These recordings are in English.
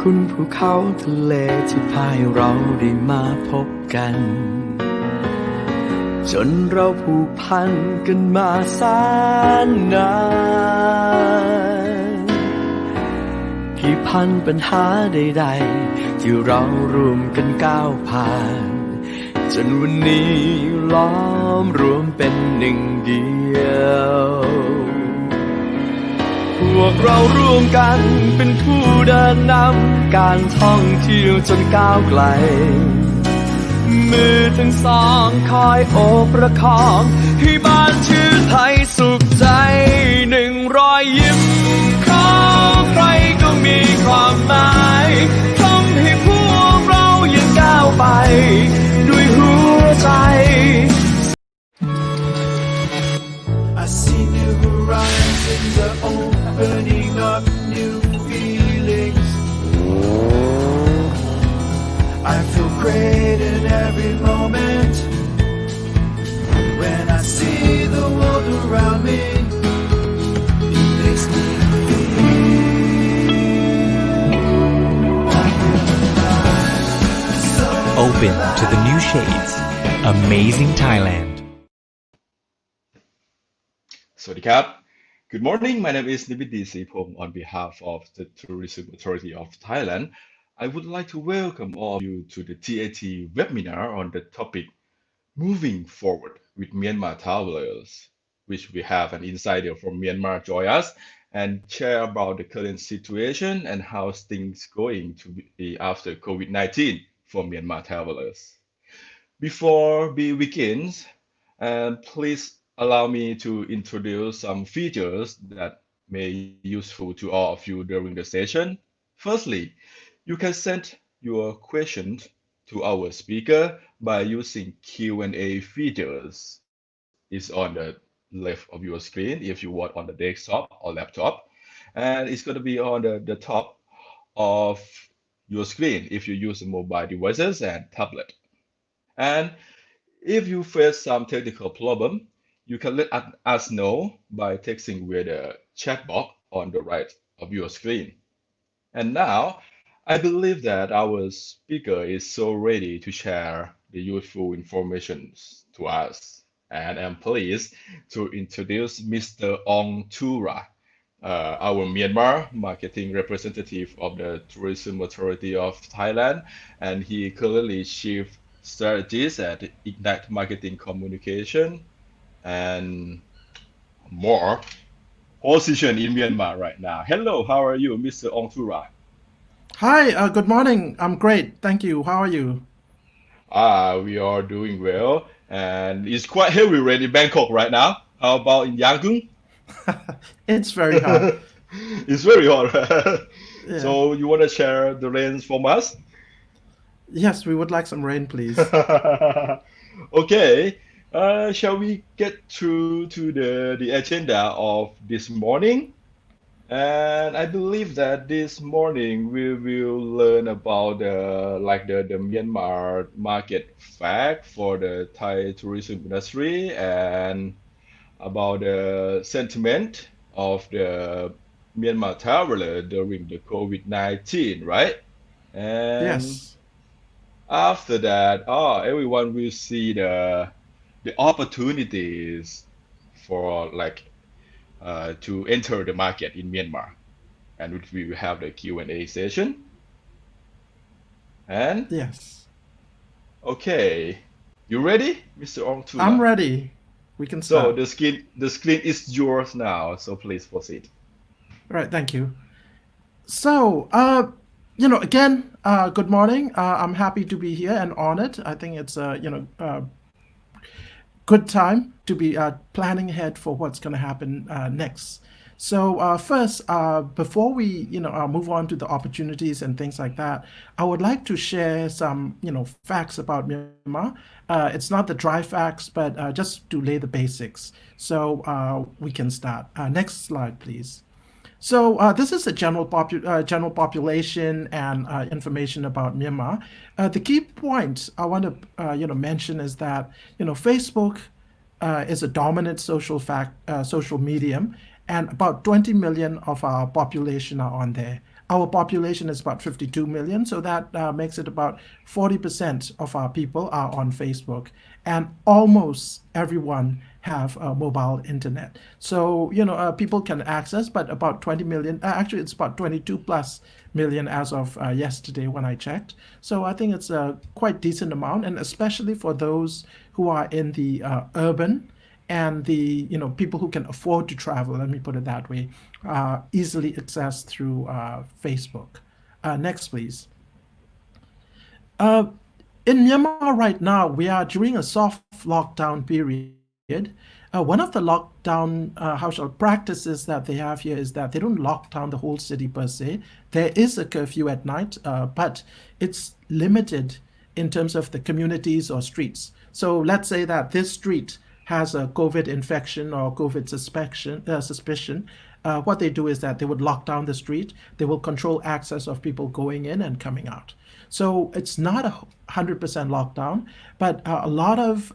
คุณภูเขาทะเลที่พาให้เราได้มาพบกันจนเราผูกพันกันมาแสนนานกี่พันปัญหาใดๆที่เราร่วมกันก้าวผ่านจนวันนี้ล้อมรวมเป็นหนึ่งเดียวพวกเราร่วมกันเป็นผู้เดินนำการท่องเที่ยวจนก้าวไกลมือทั้งสองคอยโอบประคองให้บ้านชื่อไทยสุขใจหนึ่งรอยยิ้มของใครก็มีความหมายทำให้พวกเรายังก้าวไปด้วยหัวใจ I see new horizons are opening up new feelings. I feel great in every moment when I see the world around me. It makes me feel alive. So Open to the new shades. Amazing Thailand. สวัสดีครับ Good morning. My name is Nibidi Sipom. On behalf of the Tourism Authority of Thailand, I would like to welcome all of you to the TAT webinar on the topic Moving Forward with Myanmar Travelers, which we have an insider from Myanmar join us and share about the current situation and how things going to be after COVID-19 for Myanmar travelers. Before we begin, please allow me to introduce some features that may be useful to all of you during the session. Firstly, you can send your questions to our speaker by using Q&A features. It's on the left of your screen if you want on the desktop or laptop. And it's going to be on the top of your screen if you use mobile devices and tablet. And if you face some technical problem, you can let us know by texting with the chat box on the right of your screen. And now, I believe that our speaker is so ready to share the useful information to us. And I'm pleased to introduce Mr. Ong Tura, our Myanmar marketing representative of the Tourism Authority of Thailand, and he currently chief strategist at Ignite Marketing Communication and more position in Myanmar right now. Hello, how are you, Mr. Ong Tura? Hi, good morning. I'm great. Thank you. How are you? We are doing well, and it's quite heavy rain in Bangkok right now. How about in Yangon? It's very hot. It's very hot. Yeah. So you want to share the rains from us? Yes, we would like some rain, please. Okay. Shall we get through to the agenda of this morning? And I believe that this morning we will learn about the Myanmar market fact for the Thai tourism industry and about the sentiment of the Myanmar traveler during the COVID-19, right? And Yes. after that, everyone will see the opportunities for to enter the market in Myanmar, and we will have the Q&A session. And Yes. okay, you ready, Mr. Ong Tula? I'm ready. We can So start. the screen is yours now. So please proceed. All right, thank you. So, again, good morning. I'm happy to be here and honored. I think it's good time to be planning ahead for what's going to happen next. So first, before we move on to the opportunities and things like that, I would like to share some facts about Myanmar. It's not the dry facts, but just to lay the basics. So we can start. Next slide, please. So this is a general population and information about Myanmar. The key point I want to mention is that Facebook is a dominant social medium, and about 20 million of our population are on there. Our population is about 52 million, so that makes it about 40% of our people are on Facebook, and almost everyone have mobile internet. So people can access, but about 20 million. Actually, it's about 22 plus million as of yesterday when I checked. So I think it's a quite decent amount, and especially for those who are in the urban and the people who can afford to travel, let me put it that way, easily accessed through Facebook. Next, please. Uh, in Myanmar right now, we are during a soft lockdown period. One of the lockdown how shall practices that they have here is that they don't lock down the whole city per se. There is a curfew at night, but it's limited in terms of the communities or streets. So let's say that this street has a COVID infection or COVID suspicion. What they do is that they would lock down the street. They will control access of people going in and coming out. So it's not 100% lockdown, but a lot of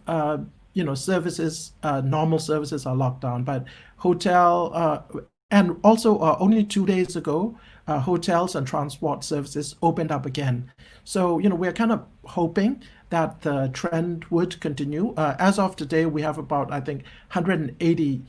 services, normal services are locked down. But hotel and also only 2 days ago, hotels and transport services opened up again. So we're kind of hoping that the trend would continue. As of today, we have about, I think, 180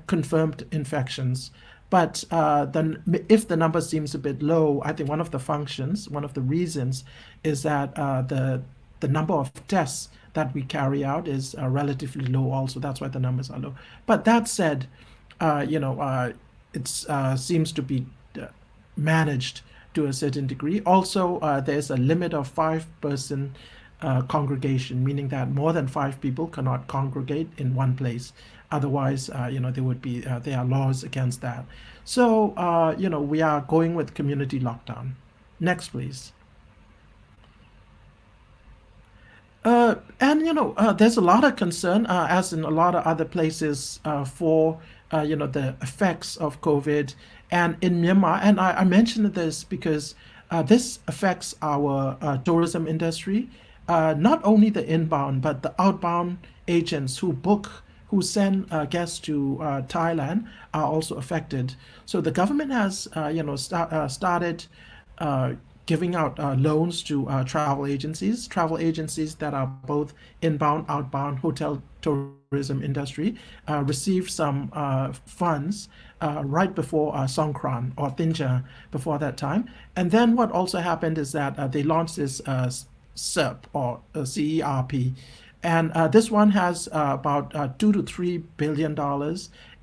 confirmed infections. But then, if the number seems a bit low, I think one of the reasons is that the number of tests that we carry out is relatively low. Also, that's why the numbers are low. But that said, it seems to be managed to a certain degree. Also, there's a limit of 5-person congregation, meaning that more than 5 people cannot congregate in one place. Otherwise, there are laws against that. So, we are going with community lockdown. Next, please. And there's a lot of concern, as in a lot of other places, for the effects of COVID, and in Myanmar. And I mentioned this because this affects our tourism industry, not only the inbound but the outbound agents who send guests to Thailand are also affected. So the government has started giving out loans to travel agencies that are both inbound, outbound, hotel tourism industry, received some funds right before Songkran or Thinja, before that time. And then what also happened is that they launched this CERP or CERP. And this one has about $2 to $3 billion,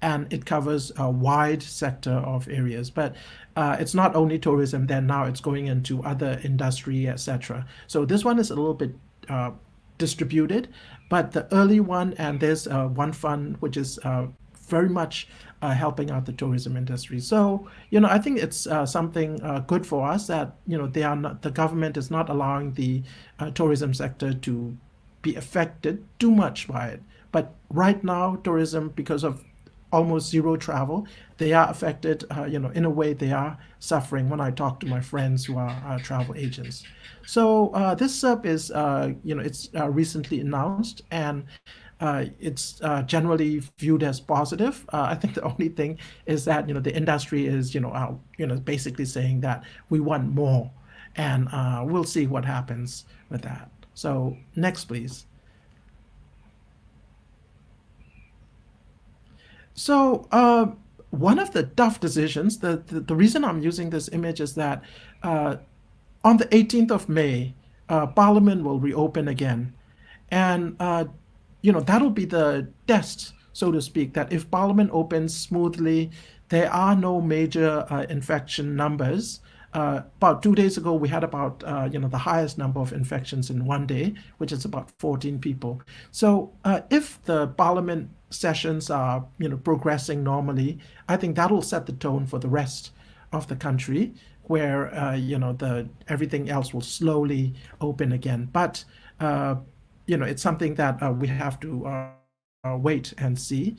and it covers a wide sector of areas. But it's not only tourism. Then now it's going into other industry, etc. So this one is a little bit distributed, but the early one, and there's one fund which is very much helping out the tourism industry. So I think it's something good for us that the government is not allowing the tourism sector to be affected too much by it. But right now, tourism, because of almost zero travel, they are affected. In a way, they are suffering. When I talk to my friends who are travel agents, so this SERP is, it's recently announced, and it's generally viewed as positive. I think the only thing is that the industry is basically saying that we want more, and we'll see what happens with that. So next, please. So one of the tough decisions, the reason I'm using this image is that on the 18th of May, Parliament will reopen again. And, that'll be the test, so to speak, that if Parliament opens smoothly, there are no major infection numbers. About 2 days ago, we had about the highest number of infections in one day, which is about 14 people. So if the Parliament sessions are progressing normally, I think that will set the tone for the rest of the country, where everything else will slowly open again. But it's something that we have to wait and see,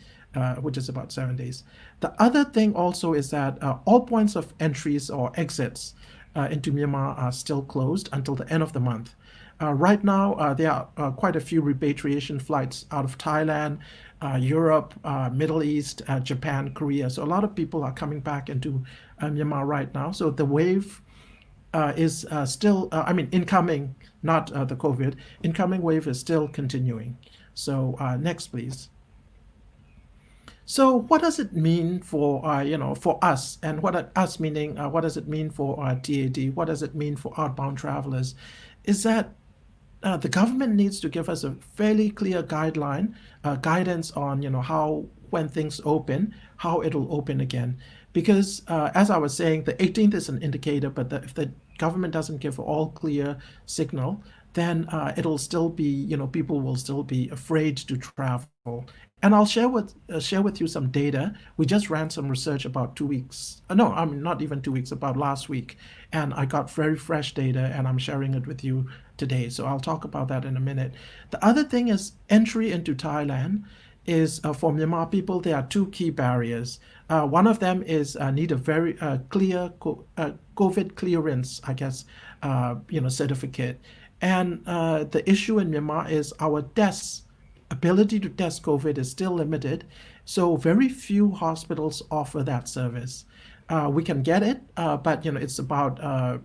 which is about 7 days. The other thing also is that all points of entries or exits into Myanmar are still closed until the end of the month. Right now, there are quite a few repatriation flights out of Thailand, Europe, Middle East, Japan, Korea. So a lot of people are coming back into Myanmar right now. So the wave is still, I mean, incoming, not the COVID, incoming wave is still continuing. So next, please. So what does it mean for for us, and us meaning what does it mean for TAD? What does it mean for outbound travelers? Is that the government needs to give us a fairly clear guideline, guidance on how when things open, how it'll open again. Because as I was saying, the 18th is an indicator, but if the government doesn't give all clear signal, then it'll still be people will still be afraid to travel. And I'll share with you some data. We just ran some research about 2 weeks. No, I mean not even 2 weeks, about last week, and I got very fresh data, and I'm sharing it with you today. So I'll talk about that in a minute. The other thing is entry into Thailand is for Myanmar people. There are two key barriers. One of them is need a very clear COVID clearance, I guess, certificate. And the issue in Myanmar is our tests ability to test COVID is still limited, so very few hospitals offer that service. We can get it, but it's about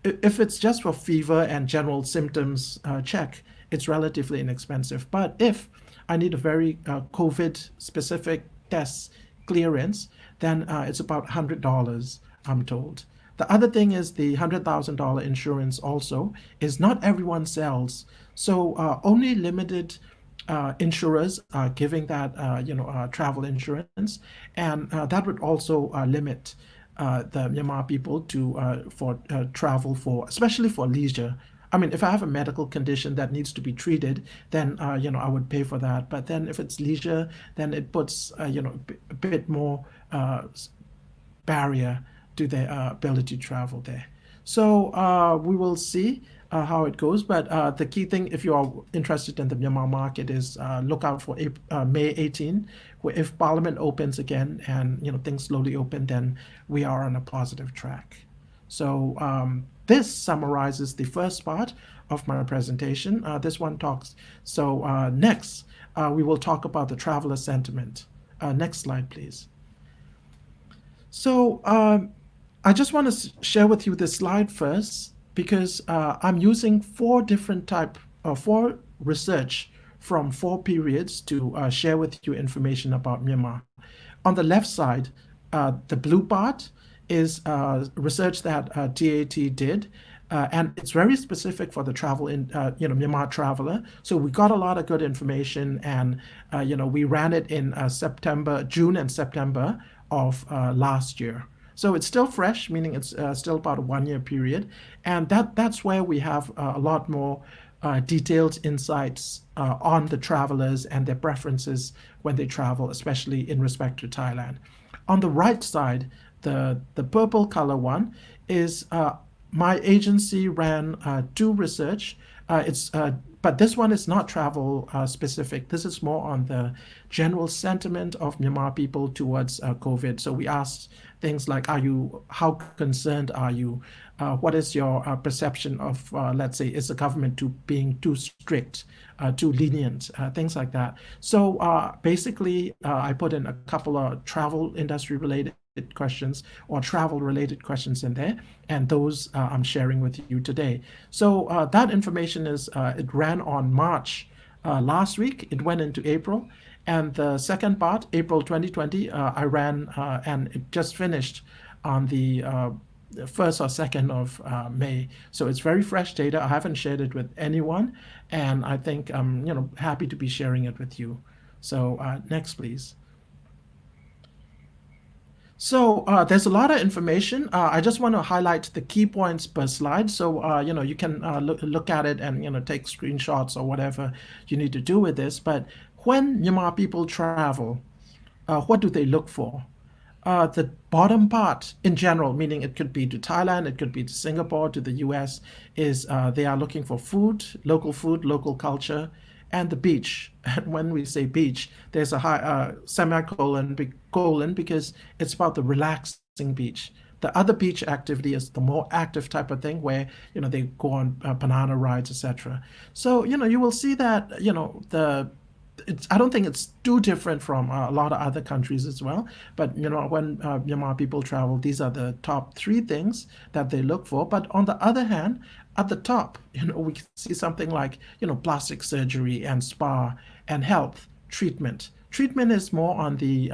if it's just for fever and general symptoms check, it's relatively inexpensive. But if I need a very COVID specific test clearance, then it's about $100, I'm told. The other thing is the $100,000 insurance also is not everyone sells. So only limited insurers are giving that travel insurance, and that would also limit the Myanmar people to for travel for especially for leisure. I mean, if I have a medical condition that needs to be treated, then I would pay for that. But then if it's leisure, then it puts a bit more barrier to their ability to travel there. So we will see how it goes. But the key thing, if you are interested in the Myanmar market, is look out for May 18, where if Parliament opens again and things slowly open, then we are on a positive track. So this summarizes the first part of my presentation. This one talks. So next, we will talk about the traveler sentiment. Next slide, please. So I just want to share with you this slide first because I'm using four research from 4 periods to share with you information about Myanmar. On the left side, the blue part is research that TAT did, and it's very specific for the travel in Myanmar traveler. So we got a lot of good information, and we ran it in June and September of last year. So it's still fresh, meaning it's still about a 1 year period, and that's where we have a lot more detailed insights on the travelers and their preferences when they travel, especially in respect to Thailand. On the right side, the purple color one is my agency ran two research. But this one is not travel specific. This is more on the general sentiment of Myanmar people towards COVID. So we asked things like, how concerned are you? What is your perception of, let's say, is the government being too strict, too lenient, things like that. So basically, I put in a couple of travel industry related questions or travel related questions in there, and those I'm sharing with you today. So that information is it ran on March last week. It went into April, and the second part, April 2020, I ran and it just finished on the 1st or 2nd of May. So it's very fresh data. I haven't shared it with anyone, and I think I'm happy to be sharing it with you. So next, please. So there's a lot of information. I just want to highlight the key points per slide. So you can look at it and take screenshots or whatever you need to do with this. But when Myanmar people travel, what do they look for? The bottom part in general, meaning it could be to Thailand, it could be to Singapore, to the US, is they are looking for food, local culture, and the beach. And when we say beach, there's a high semicolon colon because it's about the relaxing beach. The other beach activity is the more active type of thing where they go on banana rides, etc. So you will see that I don't think it's too different from a lot of other countries as well. But when Myanmar people travel, these are the top three things that they look for. But on the other hand, at the top, we see something like plastic surgery and spa and health treatment. Treatment is more on the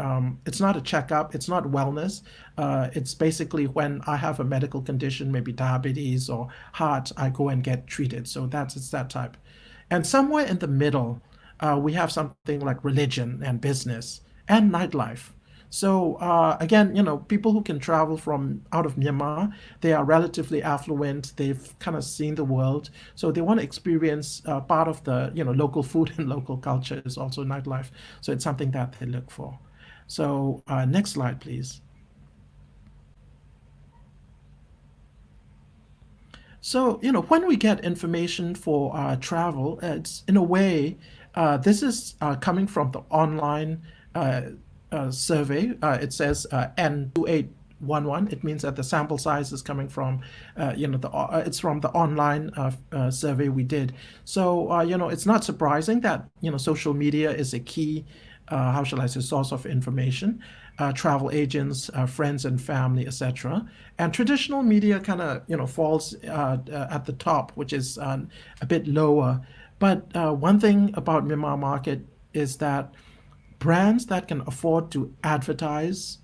it's not a checkup, it's not wellness. It's basically when I have a medical condition, maybe diabetes or heart, I go and get treated. So it's that type. And somewhere in the middle, we have something like religion and business and nightlife. So again, people who can travel from out of Myanmar, they are relatively affluent. They've kind of seen the world, so they want to experience part of the local food and local culture is also nightlife. So it's something that they look for. So next slide, please. So, when we get information for travel, it's in a way, this is coming from the online survey. It says N2811. It means that the sample size is coming from, it's from the online survey we did. So, it's not surprising that, social media is a key, how shall I say, source of information. Travel agents, friends and family, etc. And traditional media kind of, falls at the top, which is a bit lower. But one thing about Myanmar market is that brands that can afford to advertise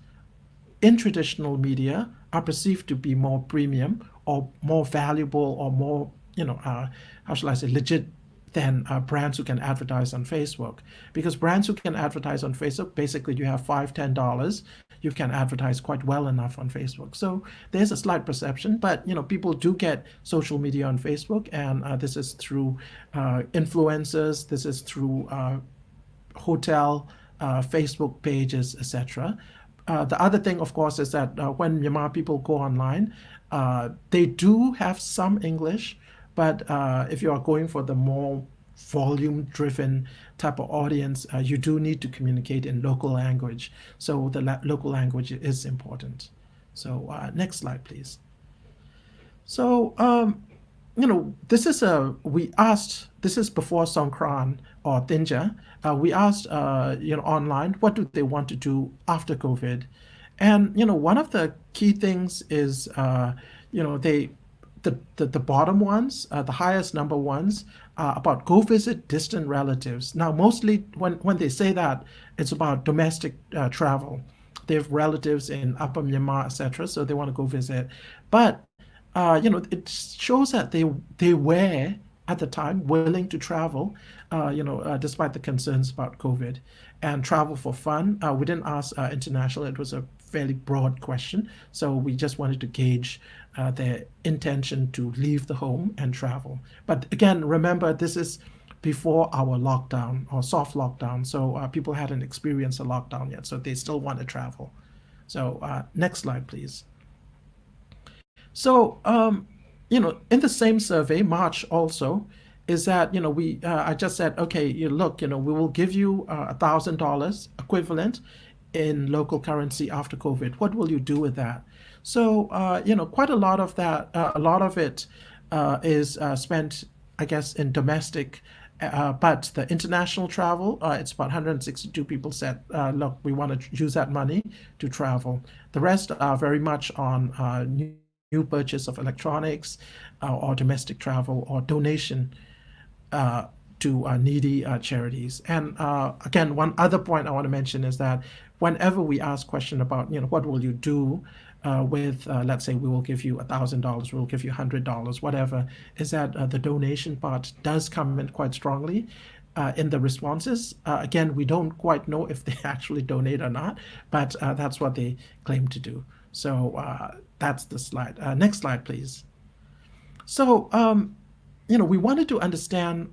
in traditional media are perceived to be more premium or more valuable or more, how shall I say, legit than brands who can advertise on Facebook. Because brands who can advertise on Facebook, basically you have $5, $10, you can advertise quite well enough on Facebook. So there's a slight perception, but people do get social media on Facebook, and this is through influencers, this is through hotel Facebook pages, etc. The other thing, of course, is that when Myanmar people go online, they do have some English, but if you are going for the more volume-driven type of audience, you do need to communicate in local language. So the local language is important. So next slide, please. So this is before Songkran or Thinja. We asked online, what do they want to do after COVID? And one of the key things is the bottom ones, the highest number ones, about go visit distant relatives. Now, mostly when they say that, it's about domestic travel. They have relatives in Upper Myanmar, etc., so they want to go visit. But it shows that they were at the time willing to travel, despite the concerns about COVID, and travel for fun. We didn't ask international; it was a fairly broad question, so we just wanted to gauge their intention to leave the home and travel. But again, remember, this is before our lockdown or soft lockdown, so people hadn't experienced a lockdown yet, so they still want to travel. So next slide, please. So in the same survey, March also, is that I just said, okay, look, we will give you $1,000 equivalent in local currency after COVID. What will you do with that? So quite a lot of that, a lot of it is spent, I guess, in domestic. But the international travel, it's about 162 people said, look, we want to use that money to travel. The rest are very much on new purchase of electronics or domestic travel or donation to needy charities. And again, one other point I want to mention is that whenever we ask question about, what will you do with, let's say, we will give you $1,000, we'll give you $100, whatever, is that the donation part does come in quite strongly in the responses. Again, we don't quite know if they actually donate or not, but that's what they claim to do. So that's the slide. Next slide, please. So, we wanted to understand,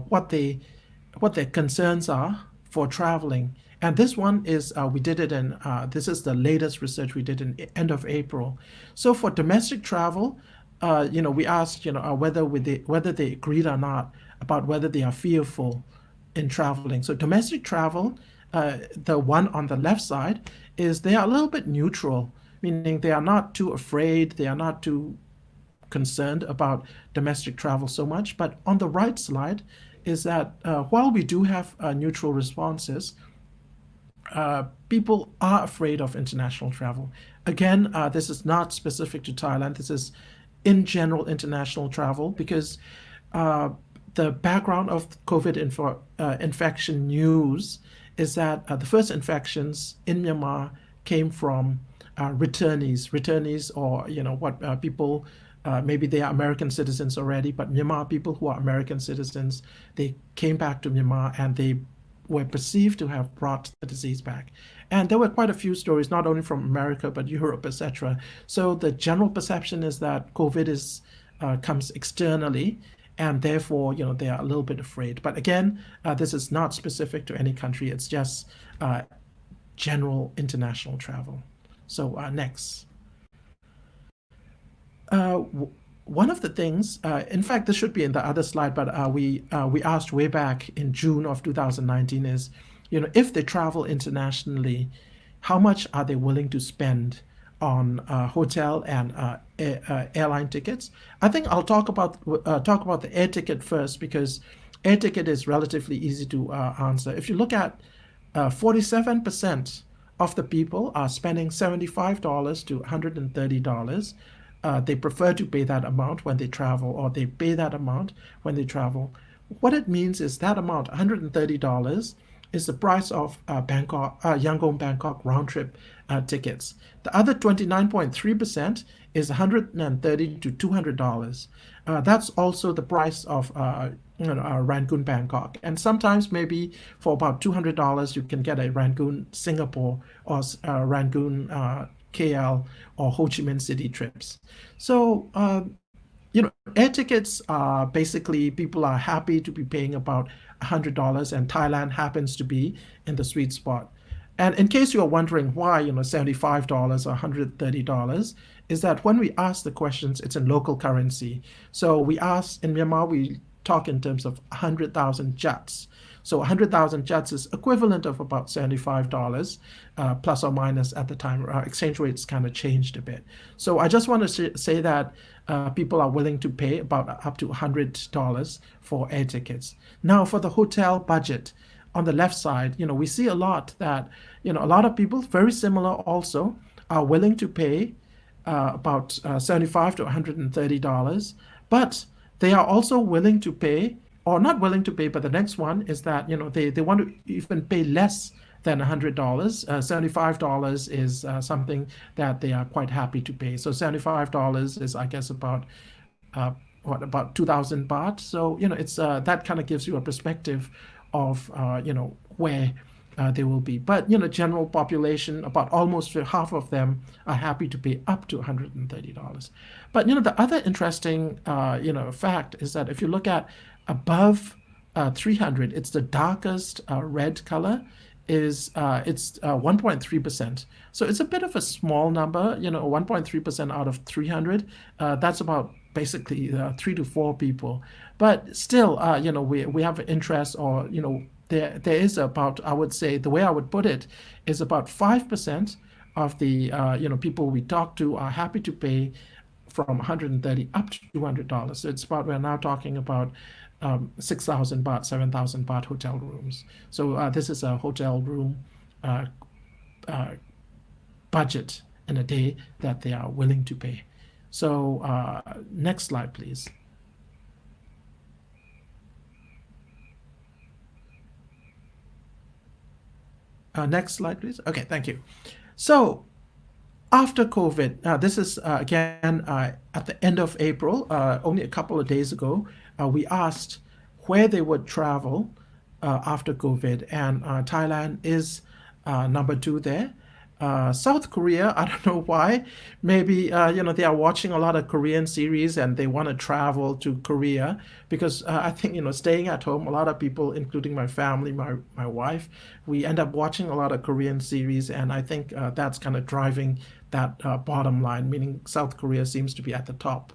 what their concerns are for traveling. And this one is, we did it in, this is the latest research we did in end of April. So for domestic travel, we asked, whether they agreed or not about whether they are fearful in traveling. So domestic travel, the one on the left side, is they are a little bit neutral meaning they are not too afraid, they are not too concerned about domestic travel so much. But on the right slide is that while we do have neutral responses, people are afraid of international travel. Again, this is not specific to Thailand. This is in general international travel because uh, the background of COVID infection news is that the first infections in Myanmar came from returnees, or what people maybe they are American citizens already, but Myanmar people who are American citizens, they came back to Myanmar and they were perceived to have brought the disease back. And there were quite a few stories, not only from America, but Europe, etc. So the general perception is that COVID comes externally, and therefore, they are a little bit afraid. But again, this is not specific to any country. It's just general international travel. So next. Uh, One of the things, in fact, this should be in the other slide, but we asked way back in June of 2019 is, if they travel internationally, how much are they willing to spend on hotel and airline tickets? I think I'll talk about the air ticket first because air ticket is relatively easy to answer. If you look at 47% of the people are spending $75 to $130. They prefer to pay that amount when they travel, or they pay that amount when they travel. What it means is that amount, $130, is the price of Yangon Bangkok round trip tickets. The other 29.3% is $130 to $200. That's also the price of Rangoon Bangkok, and sometimes maybe for about $200 you can get a Rangoon Singapore or Rangoon KL or Ho Chi Minh City trips. So air tickets are basically people are happy to be paying about $100, and Thailand happens to be in the sweet spot. And in case you're wondering why, $75 or $130, is that when we ask the questions, it's in local currency. So we ask in Myanmar, we talk in terms of 100,000 jats. So 100,000 jats is equivalent of about $75 plus or minus at the time. Exchange rates kind of changed a bit. So I just want to say that people are willing to pay about up to $100 for air tickets. Now for the hotel budget, on the left side, we see a lot that, a lot of people, very similar also, are willing to pay about $75 to $130, but they are also willing to pay, or not willing to pay, but the next one is that, they want to even pay less than $100. $75 is something that they are quite happy to pay. So $75 is, I guess, about about 2,000 baht. So it's that kind of gives you a perspective of where they will be. But general population, about almost half of them are happy to pay up to $130. But the other interesting fact is that if you look at above 300, it's the darkest red color, is it's 1.3%. So it's a bit of a small number, 1.3% out of 300. That's about basically 3 to 4 people. But still, we have interest, or there is about, I would say, the way I would put it is about 5% of the people we talk to are happy to pay from 130 up to $200. So it's about, we're now talking about 6,000 baht, 7,000 baht hotel rooms. So this is a hotel room budget in a day that they are willing to pay. So next slide, please. Next slide, please. Okay, thank you. So after COVID, this is again at the end of April, only a couple of days ago, we asked where they would travel after COVID, and Thailand is number 2 there. South Korea, I don't know why. Maybe they are watching a lot of Korean series and they want to travel to Korea because I think staying at home, a lot of people, including my family, my wife, we end up watching a lot of Korean series, and I think that's kind of driving that bottom line, meaning South Korea seems to be at the top,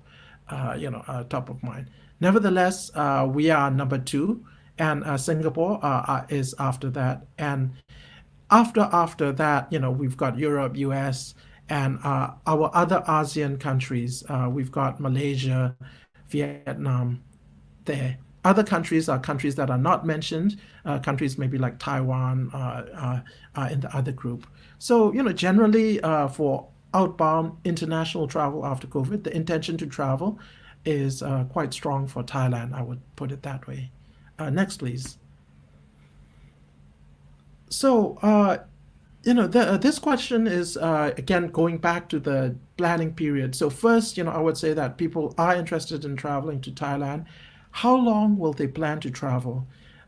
top of mind. Nevertheless, we are number 2, and Singapore is after that, and after that, we've got Europe, US, And our other ASEAN countries, we've got Malaysia, Vietnam there. Other countries are countries that are not mentioned, countries maybe like Taiwan in the other group. So, generally for outbound international travel after COVID, the intention to travel is quite strong for Thailand, I would put it that way. Next, please. So, this question is again going back to the planning period. So first, I would say that people are interested in traveling to Thailand. How long will they plan to travel?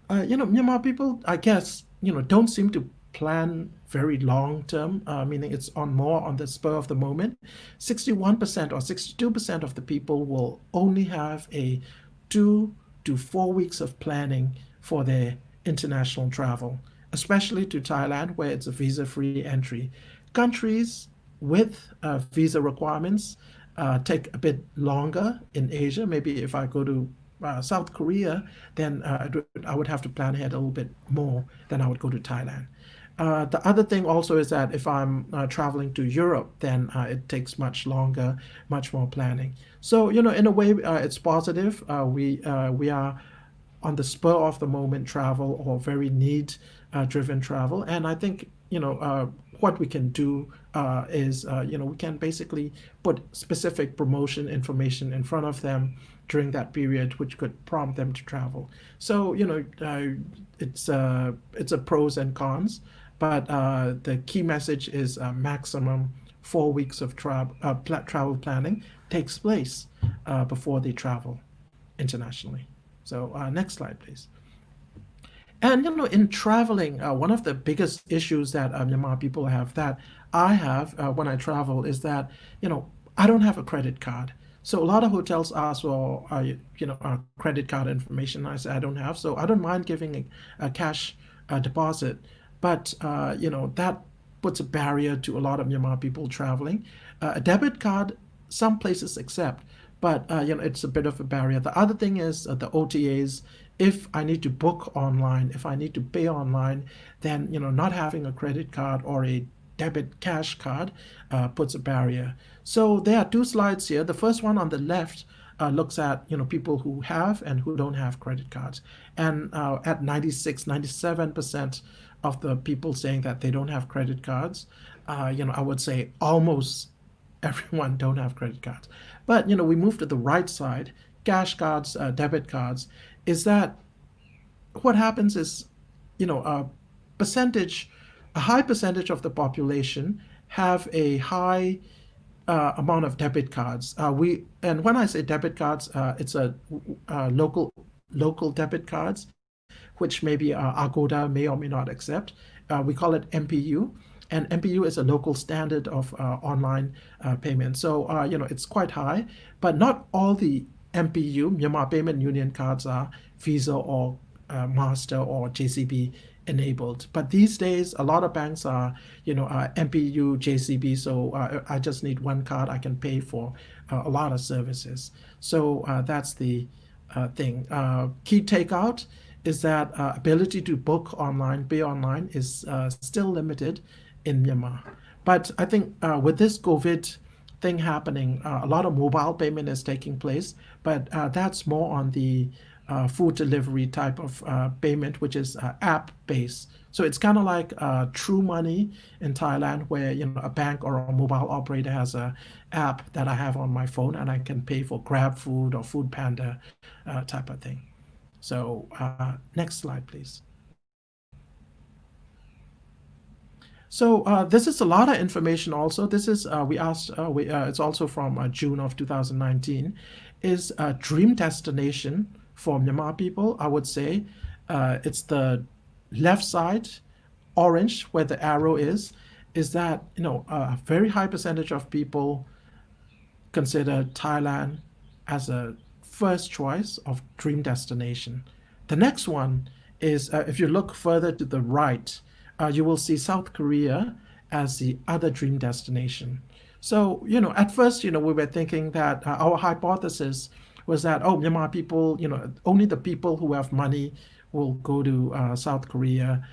Myanmar people, I guess, don't seem to plan very long term, meaning it's on more on the spur of the moment. 61% or 62% of the people will only have a 2 to 4 weeks of planning for their international travel, especially to Thailand, where it's a visa free entry. Countries with visa requirements take a bit longer in Asia. Maybe if I go to South Korea, then I would have to plan ahead a little bit more than I would go to Thailand. The other thing also is that if I'm traveling to Europe, then it takes much longer, much more planning. So, in a way, it's positive. We are on the spur of the moment travel or very need driven travel. And I think, what we can do is, we can basically put specific promotion information in front of them during that period, which could prompt them to travel. So, it's a pros and cons, but the key message is maximum 4 weeks of travel planning takes place before they travel internationally. So next slide, please. And in traveling, one of the biggest issues that Myanmar people have, that I have when I travel, is that I don't have a credit card. So a lot of hotels ask for credit card information. I say I don't have, so I don't mind giving a cash deposit, but that puts a barrier to a lot of Myanmar people traveling. A debit card, some places accept, but it's a bit of a barrier. The other thing is the OTAs. If I need to book online, if I need to pay online, then not having a credit card or a debit cash card puts a barrier. So there are two slides here. The first one on the left looks at people who have and who don't have credit cards, and at 96, 97% of the people saying that they don't have credit cards, I would say almost everyone don't have credit cards. But we move to the right side, cash cards, debit cards, is that what happens is, a percentage, a high percentage of the population have a high amount of debit cards. And when I say debit cards, it's a local debit cards, which maybe Agoda may or may not accept. We call it MPU, and MPU is a local standard of online payment. So it's quite high, but not all the MPU, Myanmar Payment Union cards, are Visa or Master or JCB enabled. But these days, a lot of banks are, MPU, JCB. So I just need one card. I can pay for a lot of services. So that's the thing. Key takeout is that ability to book online, pay online is still limited in Myanmar. But I think with this COVID thing happening, a lot of mobile payment is taking place, but that's more on the food delivery type of payment, which is app based. So it's kind of like True Money in Thailand, where a bank or a mobile operator has a app that I have on my phone, and I can pay for Grab Food or Food Panda type of thing. So next slide, please. So this is a lot of information. Also, this is we asked. It's also from June of 2019. Is a dream destination for Myanmar people? I would say it's the left side, orange, where the arrow is. Is that a very high percentage of people consider Thailand as a first choice of dream destination. The next one is if you look further to the right, you will see South Korea as the other dream destination. So, at first, we were thinking that our hypothesis was that, oh, Myanmar people, only the people who have money will go to South Korea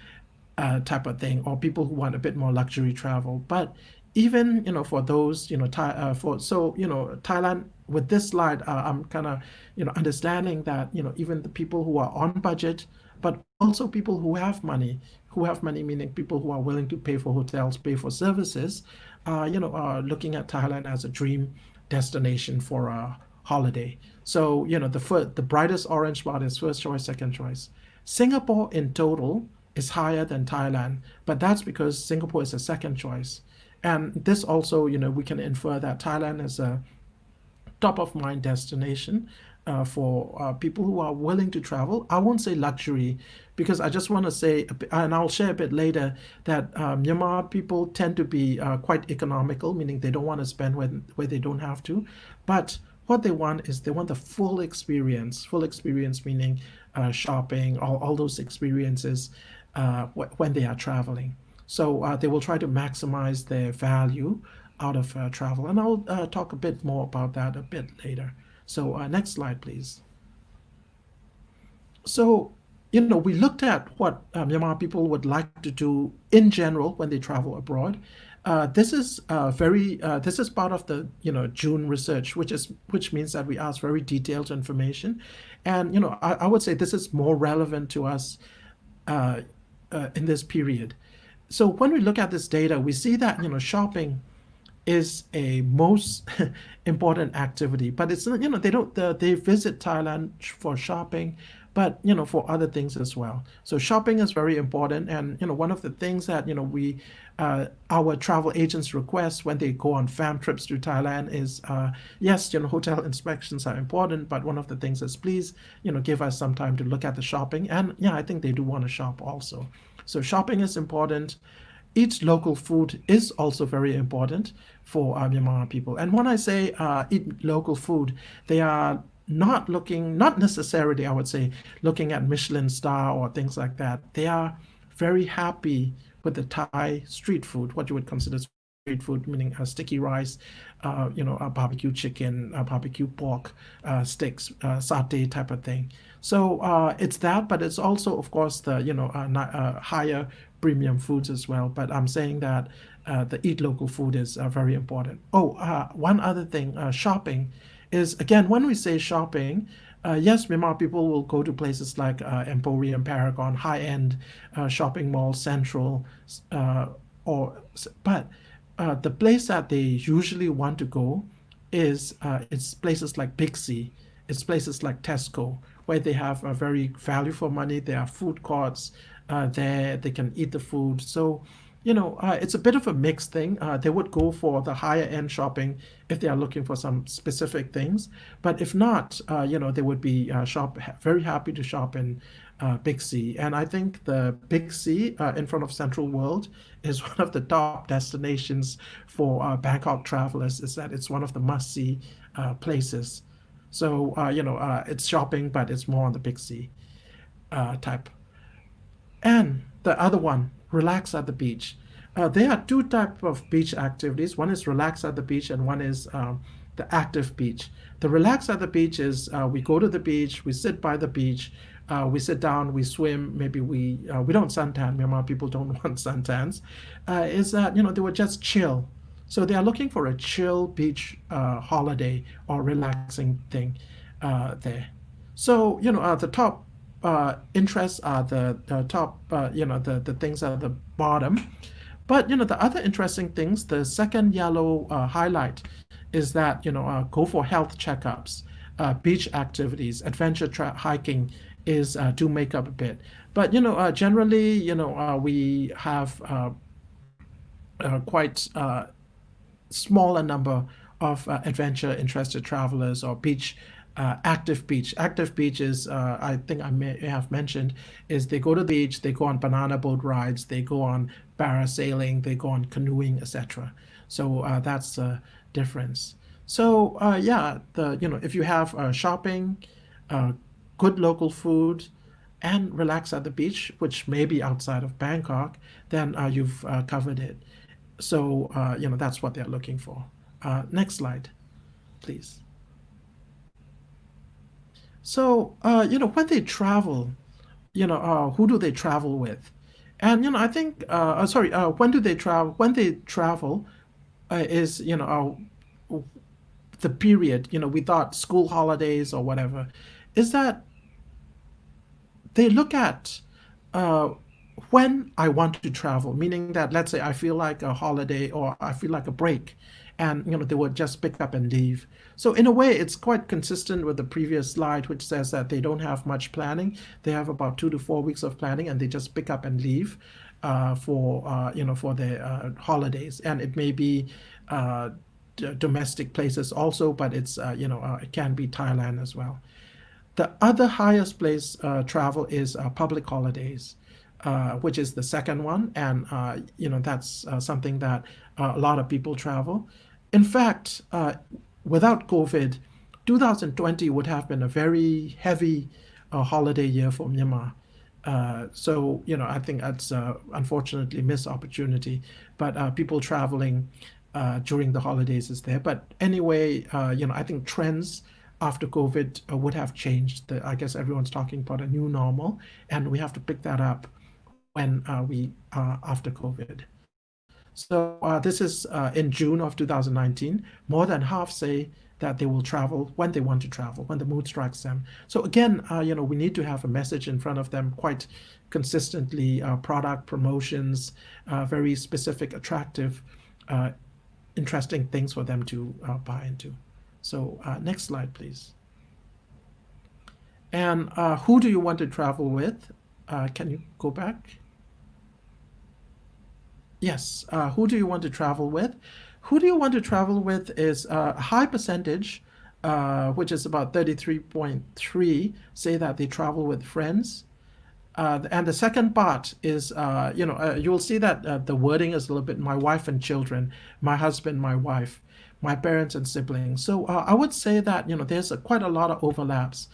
type of thing, or people who want a bit more luxury travel. But even for those for so Thailand, with this slide, I'm kind of understanding that even the people who are on budget, but also people who have money, meaning people who are willing to pay for hotels, pay for services, are looking at Thailand as a dream destination for a holiday. So the brightest orange spot is first choice, second choice. Singapore in total is higher than Thailand, but that's because Singapore is a second choice. And this also, we can infer that Thailand is a top of mind destination for people who are willing to travel. I won't say luxury because I just want to say, and I'll share a bit later, that Myanmar people tend to be quite economical, meaning they don't want to spend where they don't have to. But what they want is they want the full experience meaning shopping, all those experiences when they are traveling. So they will try to maximize their value out of travel. And I'll talk a bit more about that a bit later. So next slide, please. So, we looked at what Myanmar people would like to do in general when they travel abroad. This is this is part of the June research, which means that we ask very detailed information, and I would say this is more relevant to us in this period. So when we look at this data, we see that shopping is a most important activity, but it's they don't they visit Thailand for shopping, but for other things as well. So shopping is very important, and one of the things that we our travel agents request when they go on fam trips to Thailand is yes, hotel inspections are important, but one of the things is please give us some time to look at the shopping, and yeah, I think they do want to shop also. So shopping is important. Eat local food is also very important for Myanmar people. And when I say eat local food, they are not necessarily, I would say, looking at Michelin star or things like that. They are very happy with the Thai street food, what you would consider street food, meaning sticky rice, a barbecue chicken, barbecue pork, sticks, satay type of thing. So it's that, but it's also, of course, the higher premium foods as well. But I'm saying that the eat local food is very important. Oh, one other thing, shopping is, again, when we say shopping, yes, Myanmar people will go to places like Emporium, Paragon, high-end shopping mall, Central, or but the place that they usually want to go is it's places like Big C, it's places like Tesco, where they have a very value for money. There are food courts there. They can eat the food. So, it's a bit of a mixed thing. They would go for the higher end shopping if they are looking for some specific things. But if not, they would be very happy to shop in Big C. And I think the Big C in front of Central World is one of the top destinations for Bangkok travelers. Is that it's one of the must-see places. So it's shopping, but it's more on the Big C type. And the other one, relax at the beach. There are two types of beach activities. One is relax at the beach, and one is the active beach. The relax at the beach is we go to the beach, we sit by the beach, we sit down, we swim. Maybe we don't suntan. Myanmar people don't want suntans. Is that they would just chill. So they are looking for a chill beach holiday or relaxing thing there. So the top interests are the top the things at the bottom. But the other interesting things, the second yellow highlight is that go for health checkups, beach activities, adventure hiking is do make up a bit. But generally we have quite smaller number of adventure interested travelers or beach active beach. Active beach is, I think I may have mentioned, is they go to the beach, they go on banana boat rides, they go on parasailing, they go on canoeing, etc. So that's the difference. So yeah, if you have shopping, good local food, and relax at the beach, which may be outside of Bangkok, then you've covered it. So that's what they're looking for. Next slide, please. So, when they travel, who do they travel with? And, I think, sorry, when do they travel? When they travel, is the period, we thought school holidays or whatever, is that they look at uh, when I want to travel, meaning that let's say I feel like a holiday or I feel like a break, and they would just pick up and leave. So in a way, it's quite consistent with the previous slide, which says that they don't have much planning. They have about 2 to 4 weeks of planning, and they just pick up and leave for their holidays, and it may be domestic places also, but it can be Thailand as well. The other highest place travel is public holidays, which is the second one, and that's something that a lot of people travel. In fact, without COVID, 2020 would have been a very heavy holiday year for Myanmar. So I think that's unfortunately missed opportunity, but people traveling during the holidays is there. But anyway, I think trends after COVID would have changed. I guess everyone's talking about a new normal, and we have to pick that up when we after COVID. So this is in June of 2019. More than half say that they will travel when they want to travel, when the mood strikes them. So again, we need to have a message in front of them quite consistently, product promotions, very specific, attractive, uh, interesting things for them to buy into. So next slide, please. And who do you want to travel with? Can you go back? Yes. Who do you want to travel with? Who do you want to travel with is a high percentage, which is about 33.3, say that they travel with friends. And the second part is, you'll see that the wording is a little bit my wife and children, my husband, my wife, my parents and siblings. So I would say that, there's quite a lot of overlaps.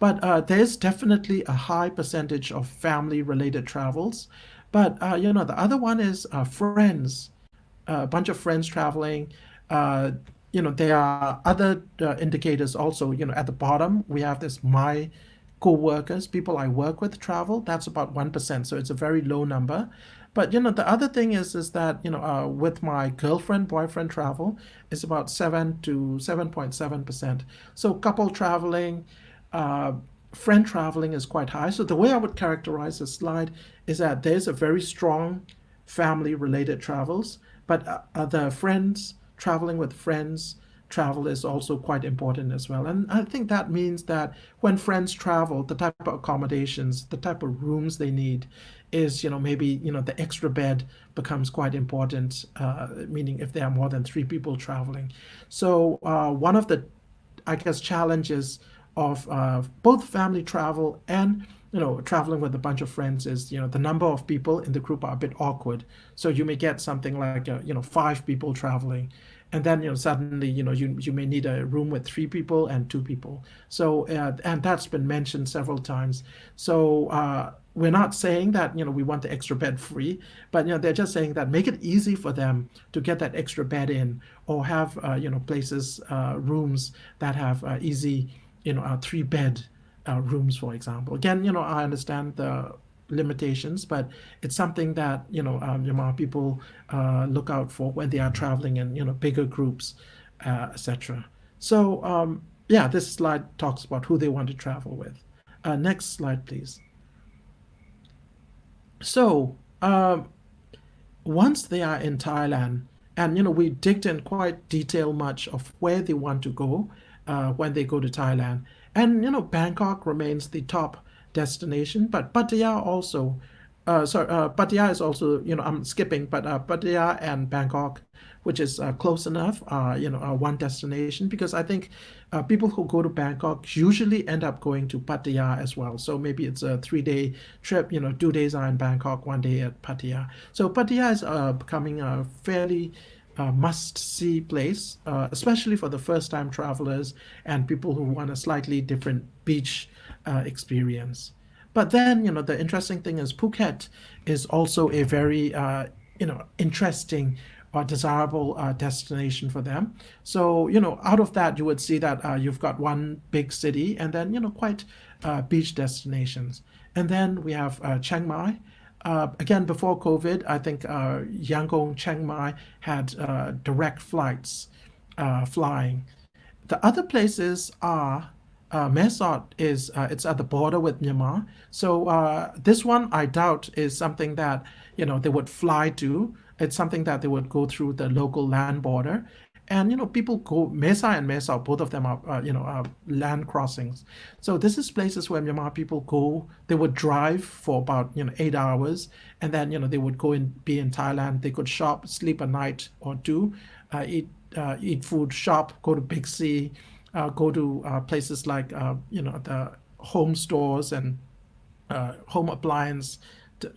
But there's definitely a high percentage of family related travels. But, the other one is friends, a bunch of friends traveling. Uh, there are other indicators also. At the bottom, we have this my co-workers, people I work with travel. That's about 1%. So it's a very low number. But, the other thing is that, with my girlfriend, boyfriend travel is about 7 to 7.7%. So couple traveling, uh, friend traveling is quite high. So the way I would characterize this slide is that there's a very strong family related travels, but the friends traveling with friends travel is also quite important as well. And I think that means that when friends travel, the type of accommodations, the type of rooms they need is, maybe, the extra bed becomes quite important, meaning if there are more than three people traveling. So one of the, I guess, challenges of both family travel and traveling with a bunch of friends is the number of people in the group are a bit awkward. So you may get something like five people traveling, and then suddenly you may need a room with three people and two people. So and that's been mentioned several times. So we're not saying that we want the extra bed free, but they're just saying that make it easy for them to get that extra bed in, or have places, rooms that have easy three-bed rooms, for example. Again, I understand the limitations, but it's something that people look out for when they are traveling in bigger groups, etc. So yeah, this slide talks about who they want to travel with. Next slide, please. So once they are in Thailand, and we digged in quite detail much of where they want to go when they go to Thailand, and Bangkok remains the top destination, but Pattaya also. Pattaya is also, I'm skipping, but Pattaya and Bangkok, which is close enough, one destination, because I think people who go to Bangkok usually end up going to Pattaya as well. So maybe it's a 3-day trip, 2 days are in Bangkok, 1 day at Pattaya. So Pattaya is becoming a fairly must-see place, especially for the first-time travelers and people who want a slightly different beach experience. But then, the interesting thing is Phuket is also a very, interesting or desirable destination for them. So, out of that, you would see that you've got one big city and then, quite beach destinations. And then we have Chiang Mai. Again, before COVID, I think Yangon, Chiang Mai had direct flights flying. The other places are Mae Sot is it's at the border with Myanmar. So this one I doubt is something that they would fly to. It's something that they would go through the local land border. And people go Mesa and Mesa, both of them are land crossings. So this is places where Myanmar people go. They would drive for about 8 hours, and then they would go and be in Thailand. They could shop, sleep a night or two, eat food, shop, go to Big C, go to places like the home stores and home appliance.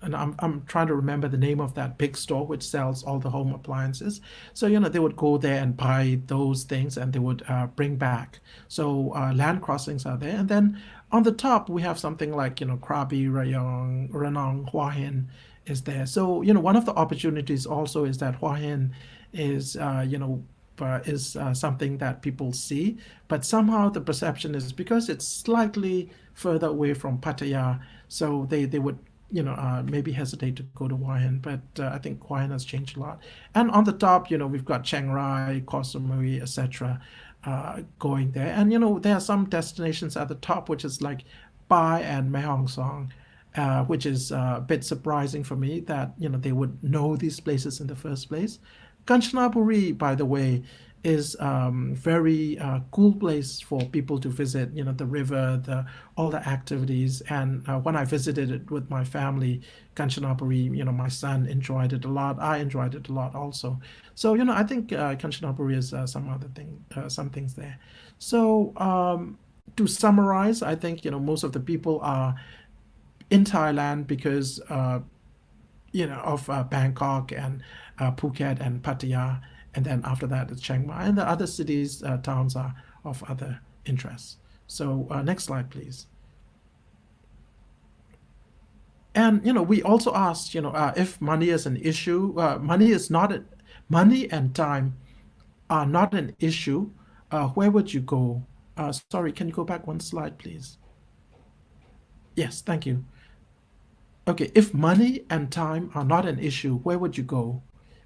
And I'm trying to remember the name of that big store which sells all the home appliances. So they would go there and buy those things, and they would bring back. So land crossings are there, and then on the top we have something like Krabi, Rayong, Ranong, Hua Hin is there. So one of the opportunities also is that Hua Hin is something that people see, but somehow the perception is because it's slightly further away from Pattaya, so they would maybe hesitate to go to Hua Hin, but I think Hua Hin has changed a lot. And on the top, we've got Chiang Rai, Koh Samui, etc., going there. And there are some destinations at the top, which is like Pai and Mae Hong Song, which is a bit surprising for me that they would know these places in the first place. Kanchanaburi, by the way, is very cool place for people to visit. The river, the all the activities, and when I visited it with my family, Kanchanaburi, my son enjoyed it a lot. I enjoyed it a lot also. So I think Kanchanaburi is some things there. So to summarize, I think most of the people are in Thailand because of Bangkok and Phuket and Pattaya, and then after that it's Chiang Mai, and the other cities, towns are of other interests. So next slide, please. And we also asked, if money is an issue. Money and time are not an issue. Where would you go? Sorry, can you go back one slide, please? Yes, thank you. Okay, if money and time are not an issue, where would you go?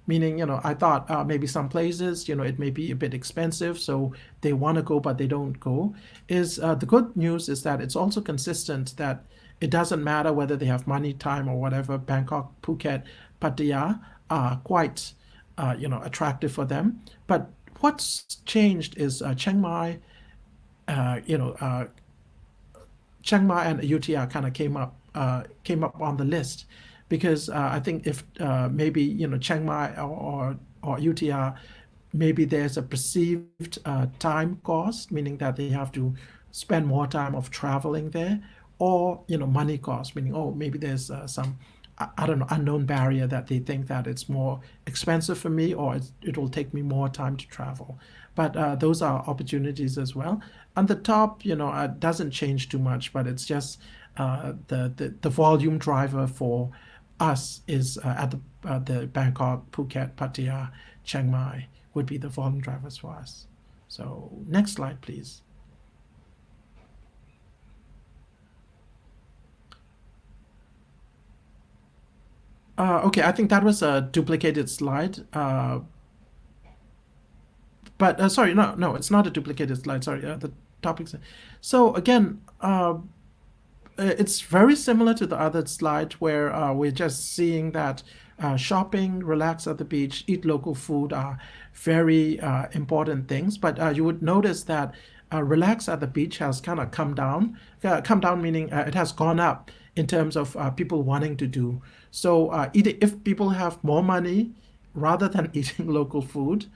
Meaning, I thought maybe some places, it may be a bit expensive, so they want to go, but they don't go. Is the good news is that it's also consistent that it doesn't matter whether they have money, time, or whatever. Bangkok, Phuket, Pattaya are quite, attractive for them. But what's changed is Chiang Mai, you know, Chiang Mai and UTR kind of came up on the list because I think if maybe Chiang Mai or UTR, maybe there's a perceived time cost, meaning that they have to spend more time of traveling there, or money cost, meaning maybe there's some I don't know unknown barrier that they think that it's more expensive for me or it will take me more time to travel. But those are opportunities as well. On the top, it doesn't change too much, but it's just the volume driver for us is at the Bangkok, Phuket, Pattaya, Chiang Mai would be the volume drivers for us. So next slide, please. Okay, I think that was a duplicated slide. But sorry, no, it's not a duplicated slide. Sorry, the topics. So again, it's very similar to the other slide where we're just seeing that shopping, relax at the beach, eat local food are very important things. But you would notice that relax at the beach has kind of come down. Come down meaning it has gone up in terms of people wanting to do. So if people have more money rather than eating local food,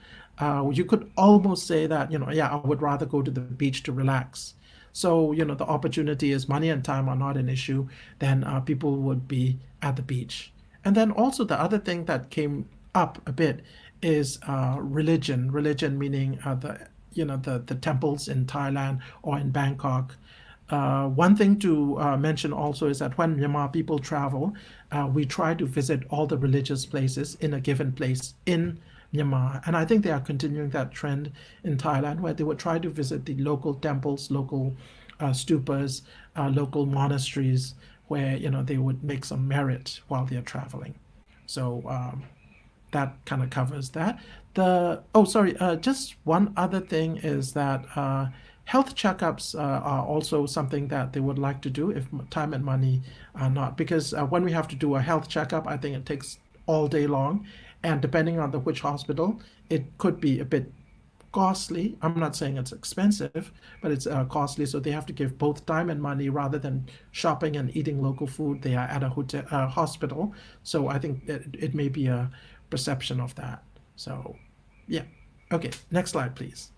you could almost say that, yeah, I would rather go to the beach to relax. So, the opportunity is money and time are not an issue, then people would be at the beach. And then also the other thing that came up a bit is religion. Religion meaning the temples in Thailand or in Bangkok. One thing to mention also is that when Myanmar people travel, we try to visit all the religious places in a given place in Myanmar. And I think they are continuing that trend in Thailand where they would try to visit the local temples, local stupas, local monasteries where they would make some merit while they're traveling. So that kind of covers that. Just one other thing is that health checkups are also something that they would like to do if time and money are not, because when we have to do a health checkup, I think it takes all day long, and depending on the which hospital, it could be a bit costly. I'm not saying it's expensive, but it's costly. So they have to give both time and money rather than shopping and eating local food. They are at a hotel, hospital. So I think it may be a perception of that. So, yeah. Okay, next slide, please.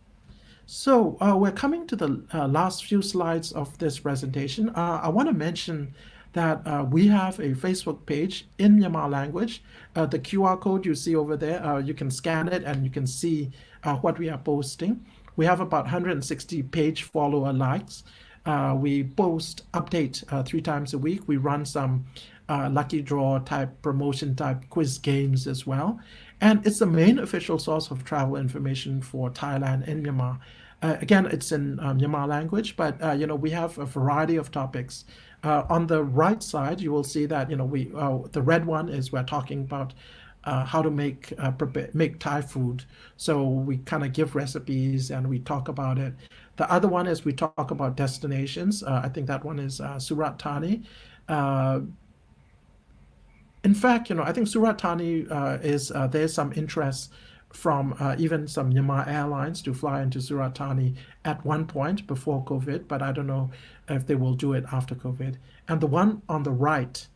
So we're coming to the last few slides of this presentation. I want to mention that we have a Facebook page in Myanmar language. The QR code you see over there, you can scan it and you can see what we are posting. We have about 160 page follower likes. We post update 3 times a week. We run some lucky draw type promotion type quiz games as well. And it's the main official source of travel information for Thailand and Myanmar. Again, it's in Myanmar language, but we have a variety of topics. On the right side, you will see that we the red one is we're talking about how to make Thai food. So we kind of give recipes and we talk about it. The other one is we talk about destinations. I think that one is Surat Thani. In fact, I think Surat Thani there's some interest from even some Myanmar airlines to fly into Surat Thani at one point before COVID, but I don't know if they will do it after COVID. And the one on the right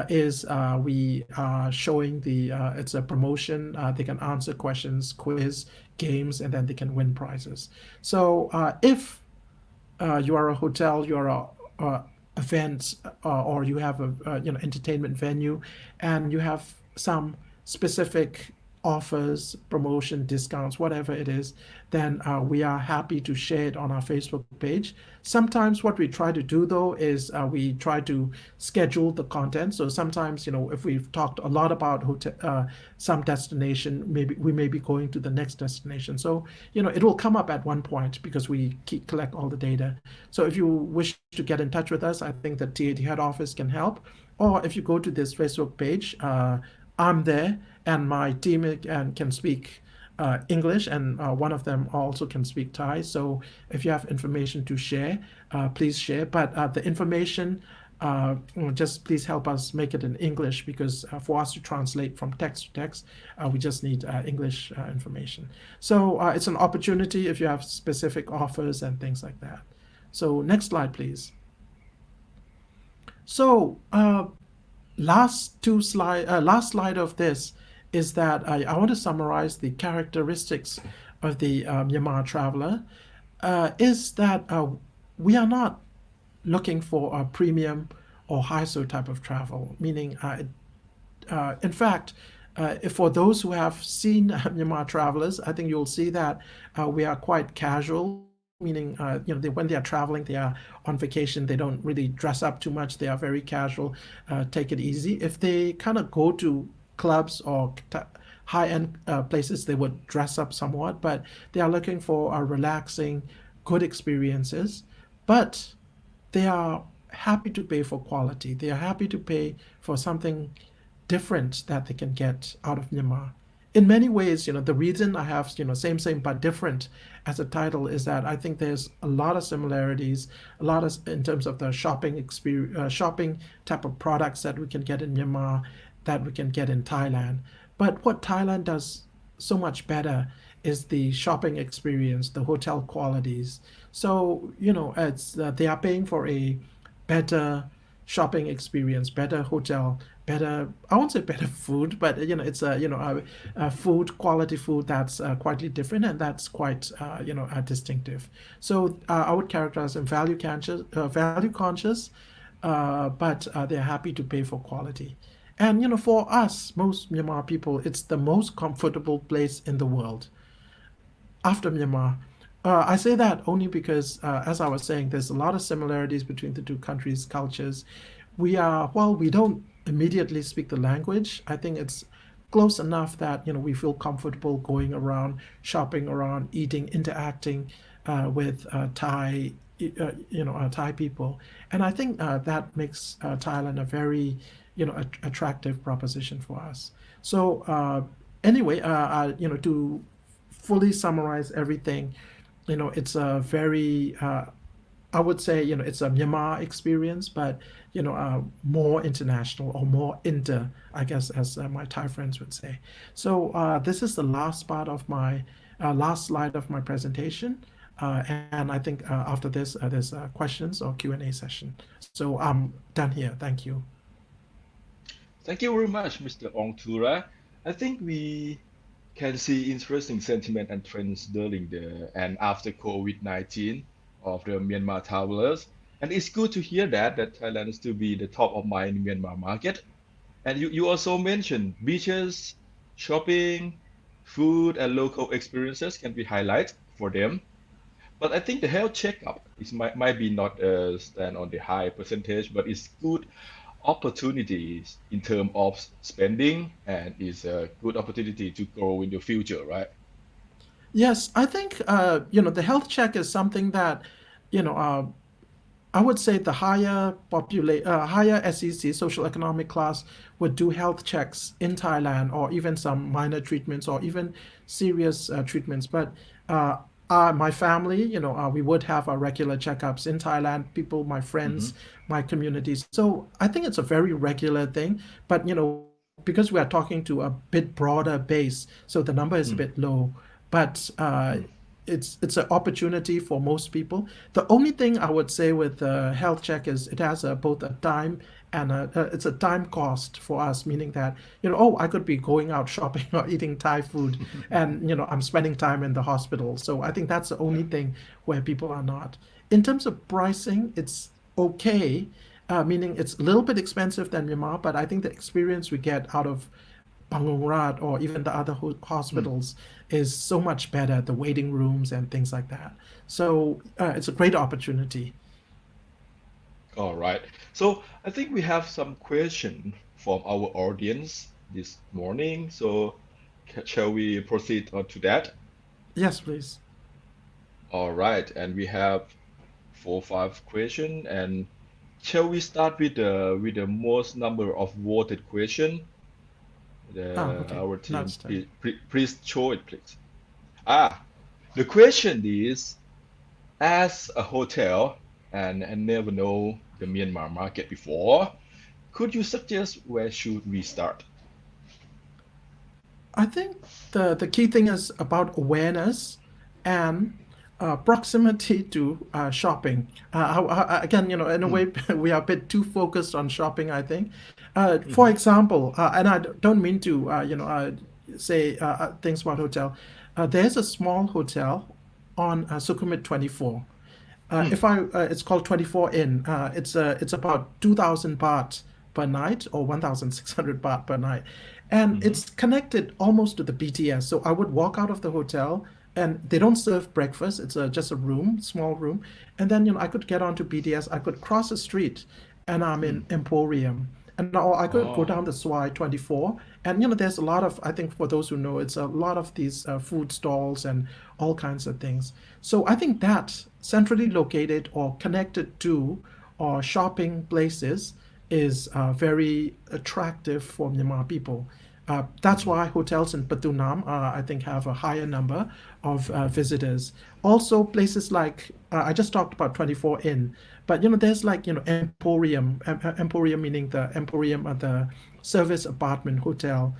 is we are showing it's a promotion. They can answer questions, quiz, games, and then they can win prizes. So if you are a hotel, you are a event, or you have a entertainment venue, and you have some specific offers, promotion, discounts, whatever it is, then we are happy to share it on our Facebook page. Sometimes what we try to do though is we try to schedule the content. So sometimes, if we've talked a lot about some destination, maybe we may be going to the next destination. So, it will come up at one point because we collect all the data. So if you wish to get in touch with us, I think the TAT head office can help. Or if you go to this Facebook page, I'm there, and my team can speak English, and one of them also can speak Thai. So if you have information to share, please share. But the information, just please help us make it in English, because for us to translate from text to text, we just need English information. So it's an opportunity if you have specific offers and things like that. So next slide, please. So last slide of this is that I want to summarize the characteristics of the Myanmar traveler. Is that we are not looking for a premium or high-so type of travel, meaning in fact, for those who have seen Myanmar travelers, I think you'll see that we are quite casual, meaning when they are traveling, they are on vacation, they don't really dress up too much, they are very casual, take it easy. If they kind of go to clubs or high-end places, they would dress up somewhat, but they are looking for relaxing, good experiences. But they are happy to pay for quality. They are happy to pay for something different that they can get out of Myanmar. In many ways, the reason I have, same but different as a title is that I think there's a lot of similarities, in terms of the shopping experience, shopping type of products that we can get in Myanmar, that we can get in Thailand. But what Thailand does so much better is the shopping experience, the hotel qualities. So, it's they are paying for a better shopping experience, better hotel, better, I won't say better food, but it's a food, quality food that's quite different, and that's quite distinctive. So I would characterize them value conscious, but they're happy to pay for quality. And for us, most Myanmar people, it's the most comfortable place in the world after Myanmar. I say that only because, as I was saying, there's a lot of similarities between the two countries' cultures. While we don't immediately speak the language, I think it's close enough that we feel comfortable going around, shopping around, eating, interacting with Thai Thai people, and I think that makes Thailand a very attractive proposition for us. So anyway, to fully summarize everything, it's a very I would say, it's a Myanmar experience, but more international or more inter, I guess, as my Thai friends would say. So this is the last part of my last slide of my presentation, and I think after this, there's questions or Q&A session. So I'm done here. Thank you. Thank you very much, Mr. Ongtura. I think we can see interesting sentiment and trends during the and after COVID-19 of the Myanmar travelers. And it's good to hear that Thailand is to be the top of mind in Myanmar market. And you also mentioned beaches, shopping, food, and local experiences can be highlight for them. But I think the health checkup might be not stand on the high percentage, but it's good opportunities in terms of spending and is a good opportunity to grow in the future, right? Yes, I think the health check is something that you know I would say the higher SEC, social economic class, would do health checks in Thailand, or even some minor treatments, or even serious treatments. But my family, we would have our regular checkups in Thailand. People, my friends, Hmm. my communities. So I think it's a very regular thing. But because we are talking to a bit broader base, so the number is a bit Mm, low. But mm, it's an opportunity for most people. The only thing I would say with the health check is it has both a time and it's a time cost for us, meaning that oh, I could be going out shopping or eating Thai food, and I'm spending time in the hospital. So I think that's the only yeah. thing where people are not. In terms of pricing, it's okay, meaning it's a little bit expensive than Myanmar, but I think the experience we get out of Bangongrat or even the other Mm. hospitals is so much better, the waiting rooms and things like that. So it's a great opportunity. All right. So I think we have some question from our audience this morning. So shall we proceed on to that? Yes, please. All right. And we have 4, 5 question. And shall we start with the most number of voted question? Okay. Our Now team, it's time. please show it, please. Ah, the question is, as a hotel and never know the Myanmar market before, could you suggest where should we start? I think the key thing is about awareness and proximity to shopping. Again, in a Mm, way, we are a bit too focused on shopping, I think. For mm-hmm, example, and I don't mean to, say things about hotel. There's a small hotel on Sukhumvit 24. mm, If I It's called 24 in. It's about 2,000 baht per night, or 1,600 baht per night, and mm-hmm, it's connected almost to the BTS. So I would walk out of the hotel, and they don't serve breakfast. It's just a room, small room, and then I could get onto BTS. I could cross the street, and I'm in mm. Emporium. And now I could go down Oh, the Swai 24, and there's a lot of, I think for those who know, it's a lot of these food stalls and all kinds of things. So I think that centrally located or connected to or shopping places is very attractive for Myanmar people. That's mm-hmm, why hotels in Patunam, I think, have a higher number of visitors. Also, places like I just talked about 24 Inn, but there's like Emporium, Emporium meaning the Emporium at the service apartment hotel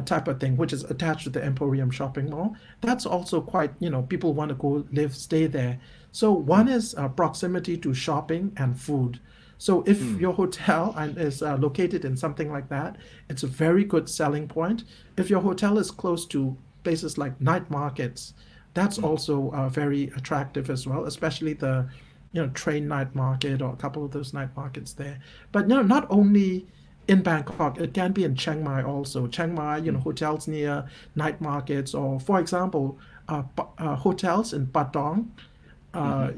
type of thing, which is attached to the Emporium shopping mall. That's also quite, people want to go live, stay there. So one mm, is proximity to shopping and food. So if mm, your hotel is located in something like that, it's a very good selling point. If your hotel is close to places like night markets, that's mm, also very attractive as well, especially the train night market or a couple of those night markets there. But not only in Bangkok, it can be in Chiang Mai also. Chiang Mai, mm, hotels near night markets, or for example, hotels in Patong. mm-hmm,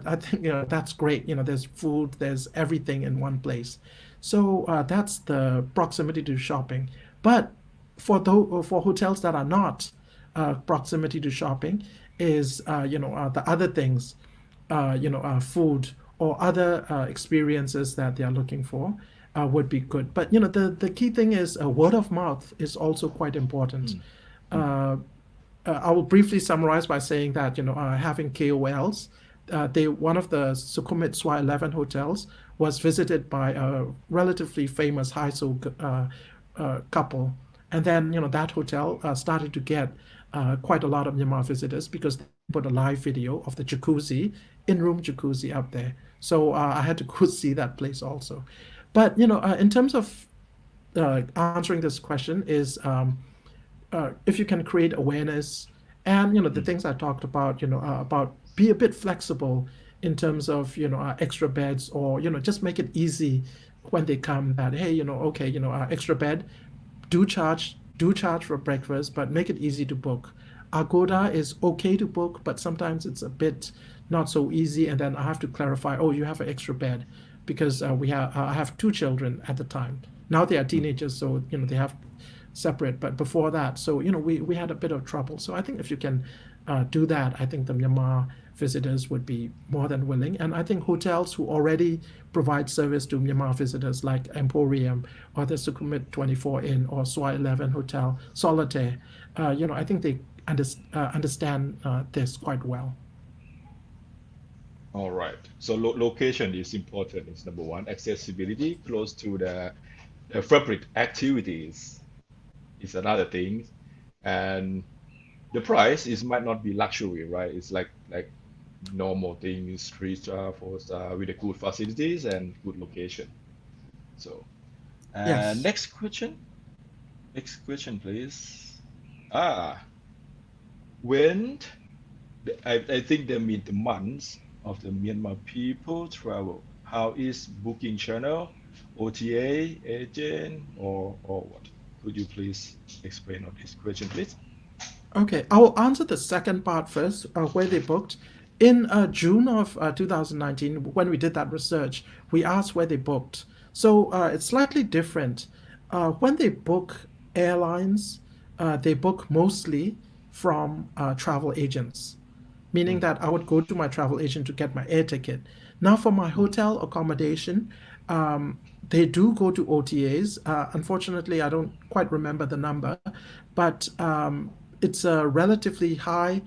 I think that's great. There's food, there's everything in one place. So that's the proximity to shopping. But for hotels that are not proximity to shopping, is the other things. food or other experiences that they are looking for would be good. But the key thing is word of mouth is also quite important. Mm, mm, Uh, I will briefly summarize by saying that having KOLs, they one of the Sukhumvit Swa 11 hotels was visited by a relatively famous couple, and then that hotel started to get quite a lot of Myanmar visitors because they put a live video of the jacuzzi, in-room jacuzzi up there. So I had to go see that place also. But in terms of answering this question is if you can create awareness and the mm, things I talked about, about be a bit flexible in terms of extra beds, or just make it easy when they come that hey, okay, extra bed, do charge for breakfast, but make it easy to book. Agoda is okay to book, but sometimes it's a bit not so easy, and then I have to clarify, oh, you have an extra bed because I have two children at the time. Now they are mm. teenagers, so they have separate. But before that, so we had a bit of trouble. So I think if you can do that, I think the Myanmar visitors would be more than willing. And I think hotels who already provide service to Myanmar visitors, like Emporium or the Sukhumvit 24 Inn or Swa 11 Hotel, Solitaire, I think they understand this quite well. All right. So location is important. It's number one. Accessibility, close to the fabric activities is another thing. And the price is might not be luxury, right? It's like normal things, 3 star, 4 star with a good facilities and good location. So, and Yes. next question, please. Ah, when I think they mean the months of the Myanmar people travel. How is booking channel, OTA, agent, or what? Could you please explain on this question, please? Okay, I will answer the second part first, where they booked. In June of 2019, when we did that research, we asked where they booked. So it's slightly different. When they book airlines, they book mostly from travel agents, meaning Mm, that I would go to my travel agent to get my air ticket. Now, for my mm, hotel accommodation, they do go to OTAs. Unfortunately, I don't quite remember the number, but it's a relatively high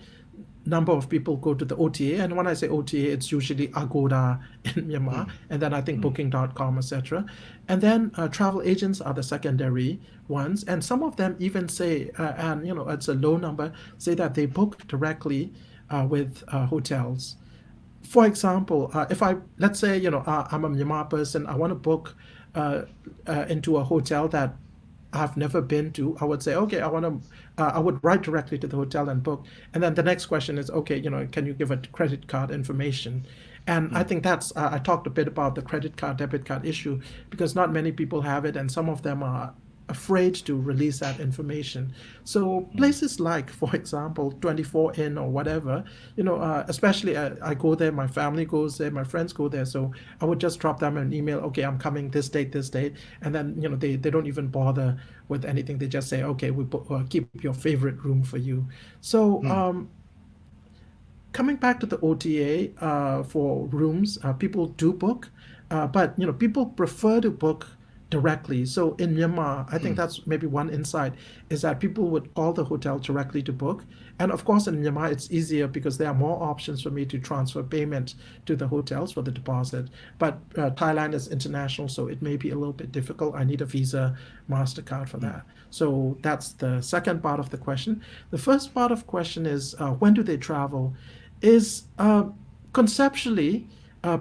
number of people go to the OTA. And when I say OTA, it's usually Agoda in Myanmar, mm, and then I think mm, Booking.com, etc. And then travel agents are the secondary ones. And some of them even say, and it's a low number, say that they book directly with hotels. For example, if let's say, I'm a Myanmar person, I want to book uh, into a hotel that I've never been to, I would say, okay, I would write directly to the hotel and book. And then the next question is, okay, can you give a credit card information? And I mm, think I talked a bit about the credit card, debit card issue because not many people have it, and some of them are afraid to release that information. So mm, places like, for example, 24 Inn or whatever, especially I go there, my family goes there, my friends go there. So I would just drop them an email, okay, I'm coming this date. And then, they don't even bother with anything. They just say, okay, we keep your favorite room for you. So mm, coming back to the OTA for rooms, people do book, but people prefer to book directly. So in Myanmar, I think mm, that's maybe one insight is that people would call the hotel directly to book. And of course, in Myanmar, it's easier because there are more options for me to transfer payment to the hotels for the deposit. But Thailand is international, so it may be a little bit difficult. I need a Visa, MasterCard for mm, that. So that's the second part of the question. The first part of question is when do they travel? Is conceptually,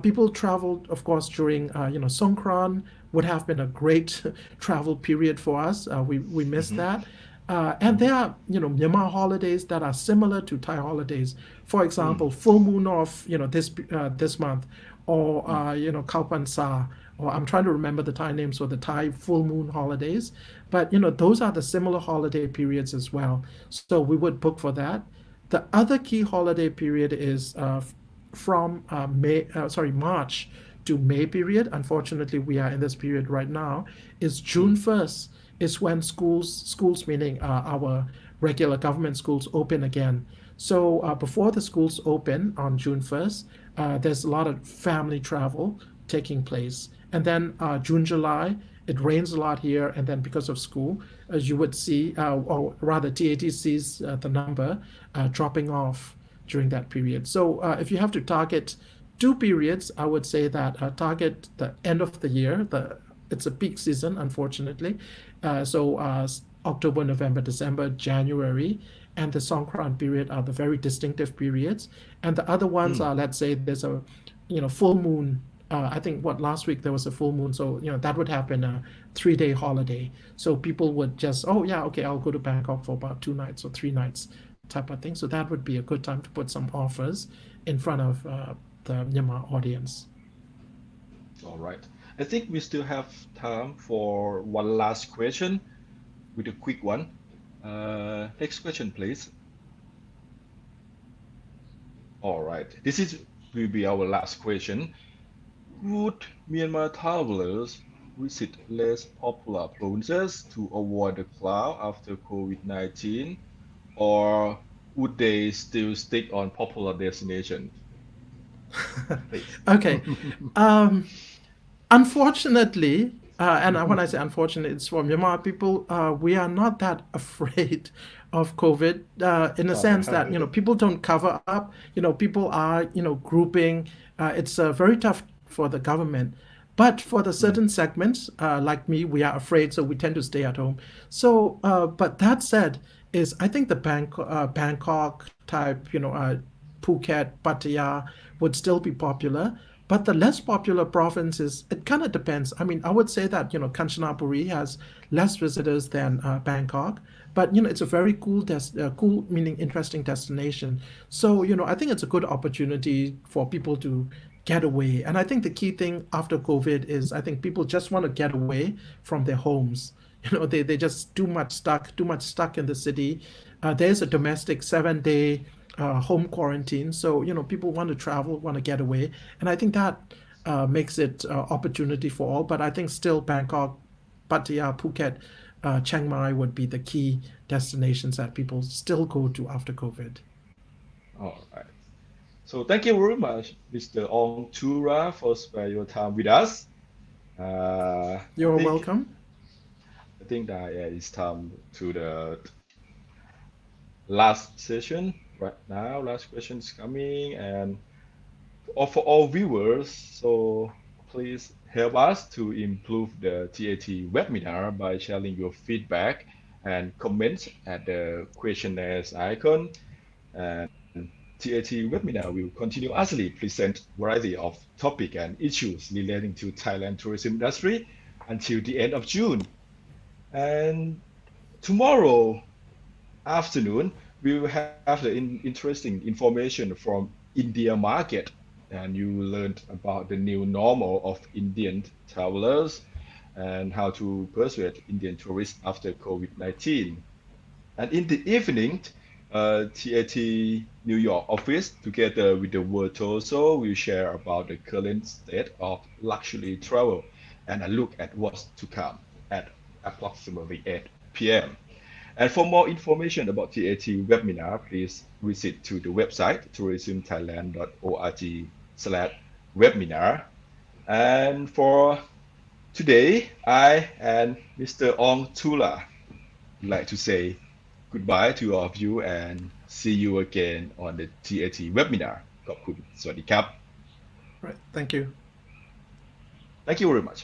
people traveled, of course, during Songkran would have been a great travel period for us. We missed mm, that. And mm, there are Myanmar holidays that are similar to Thai holidays. For mm, example, full moon of this month, or mm, Kalpan Sa, or I'm trying to remember the Thai names for the Thai full moon holidays. But those are the similar holiday periods as well. So we would book for that. The other key holiday period is from March to May period. Unfortunately, we are in this period right now. Is June mm, 1st is when schools meaning our regular government schools open again. So before the schools open on June 1st, there's a lot of family travel taking place. And then June, July, it rains a lot here. And then because of school, as you would see, or rather TAT sees the number dropping off during that period. So if you have to target two periods, I would say that target the end of the year. It's a peak season, unfortunately. So October, November, December, January, and the Songkran period are the very distinctive periods. And the other ones are, let's say, there's a, full moon. I think what last week there was a full moon, so that would happen a 3-day holiday. So people would just, oh yeah, okay, I'll go to Bangkok for about 2 nights or 3 nights, type of thing. So that would be a good time to put some offers in front of the Myanmar audience. All right. I think we still have time for one last question with a quick one. Next question, please. All right. This is will be our last question. Would Myanmar travelers visit less popular provinces to avoid the cloud after COVID-19, or would they still stick on popular destinations, please? Okay. Um, Unfortunately, and when I say unfortunately, it's for Myanmar people, we are not that afraid of COVID in the All sense that, right. people don't cover up, people are, grouping. It's very tough for the government. But for the certain segments, like me, we are afraid, so we tend to stay at home. So, but that said, is I think the Bangkok type, Phuket, Pattaya would still be popular. But the less popular provinces, it kind of depends. I mean, I would say that, Kanchanaburi has less visitors than Bangkok, but, it's a very cool, meaning interesting destination. So, I think it's a good opportunity for people to get away. And I think the key thing after COVID is I think people just want to get away from their homes. They just too much stuck in the city. There's a domestic 7-day home quarantine. So, people want to travel, want to get away. And I think that makes it opportunity for all. But I think still Bangkok, Pattaya, Phuket, Chiang Mai would be the key destinations that people still go to after COVID. All right. So thank you very much, Mr. Ong Tura, for spending your time with us. I You're think welcome. I think that yeah, it's time to the last session right now. Last question is coming, and for all viewers, so please help us to improve the TAT webinar by sharing your feedback and comments at the questionnaires icon. And TAT webinar will continuously present variety of topic and issues relating to Thailand tourism industry until the end of June. And tomorrow afternoon, we will have the interesting information from India market, and you will learn about the new normal of Indian travelers and how to persuade Indian tourists after COVID-19. And in the evening, TAT New York office, together with the World Torso, will share about the current state of luxury travel and a look at what's to come at approximately 8 p.m. And for more information about TAT webinar, please visit to the website tourismthailand.org/webinar. And for today, I and Mr. Ong Tula would like to say goodbye to all of you and see you again on the TAT webinar. ขอบคุณ สวัสดีครับ Right. Thank you. Thank you very much.